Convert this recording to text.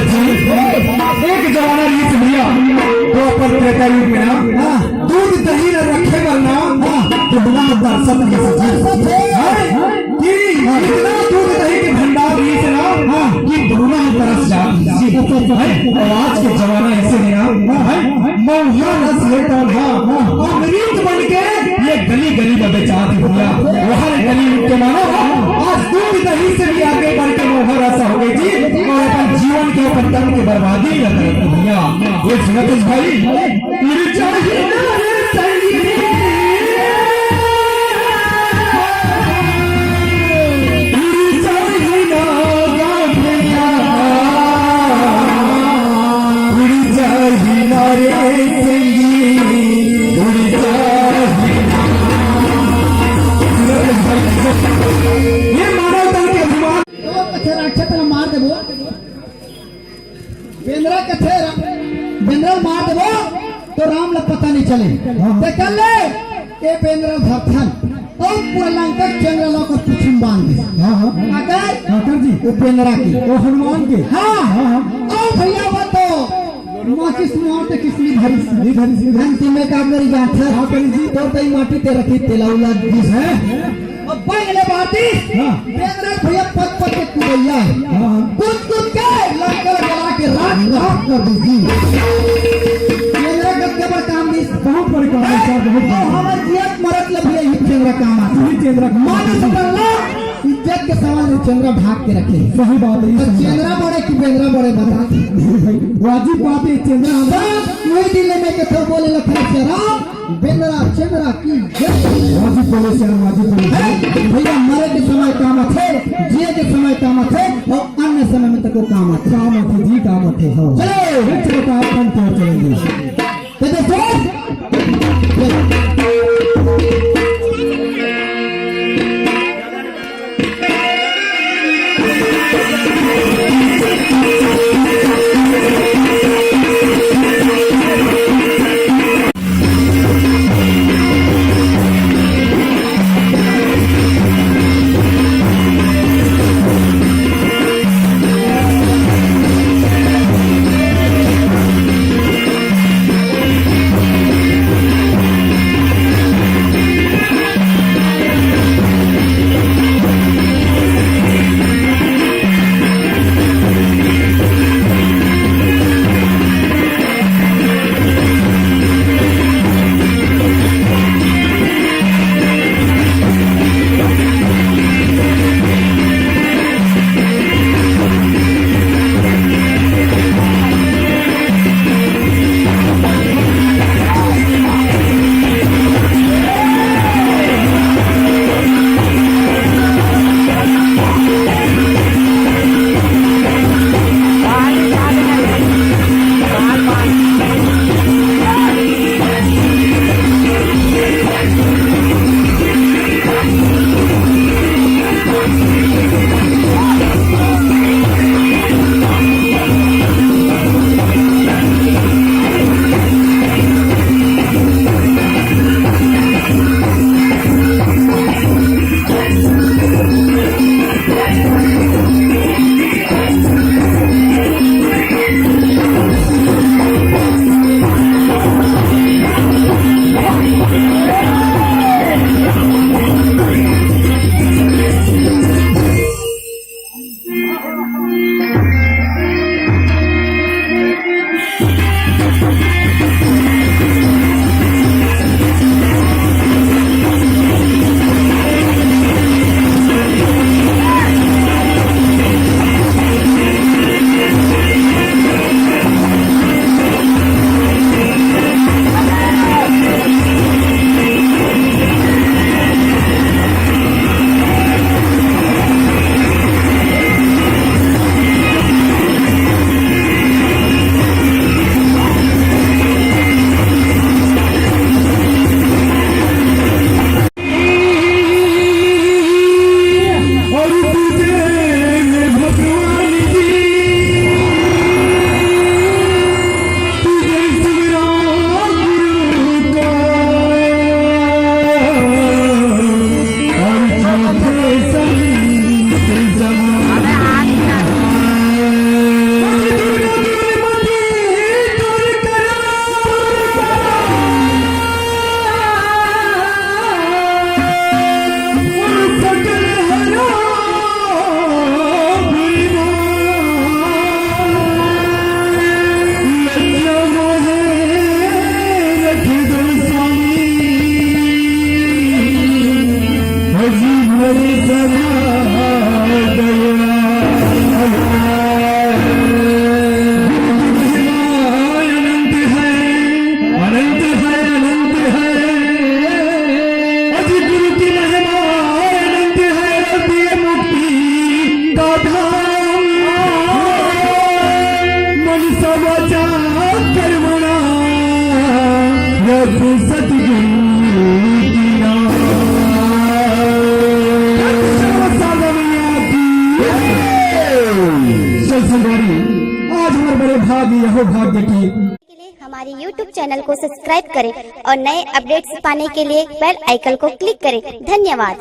एक जमाना ये भैया तो अपन त्रेता युग में ना दूध दही न रखे वरना तो बिना दर्शन कि इतना दूध दही के भंडार ये ना कि दुना तरस जा। और आज के जमाना ऐसे नहीं मौहा रस लेकर अमृत बन के ये गली गली में बेचाती भैया वहाँ गली के मानो आज दूध दही से भी आगे बढ़ के मौहा रस हो गई थी और अपन जीवन के ऊपर तन की बर्बादी न करते भैया। ये सुनते भाई चाहिए बेंद्रल मार देवो तो राम ला पता नहीं चले देख ले ए बेंद्रल धरथन और पूरा लंका चंद्र ला को पीछे बांध दे। आकर जी वो बेंद्रा की वो हनुमान के ओ भैया वो तो माचिस मोहर ते किसली भरी घंटी में का मेरी गांठा करी जी तो तई माटी ते रखी तेलाउला दिस है अब पहले बाती बेंद्रल भैया पद पद के कुदैया कूद कूद के लंका जला के राख कर दी। बहुत बड़े काम है सर बहुत हमारे जियत मरत लभिए ही चंद्र काम आता है चंद्र मान सकला इज्जत के सवाल चंद्र भाग के रखे सही बात है चंद्र बड़े कि बेंद्रा बड़े बता भाई वाजिब बात है चंद्र हम वही दिल में के तो बोले लखन से राम बेंद्रा चंद्र की वाजिब बोले से वाजिब बोले भैया मरे के समय काम थे जिए के समय काम थे और अन्य समय में तक काम थे जी काम थे हो चलो चलो आप हम तो चलेंगे तो देखो वाचा कर्मणा रघु सतगुरु दीना आज हमारे बड़े भाग्य यहो भाग्य की के लिए हमारे YouTube चैनल को सब्सक्राइब करें और नए अपडेट्स पाने के लिए बेल आइकन को क्लिक करें। धन्यवाद।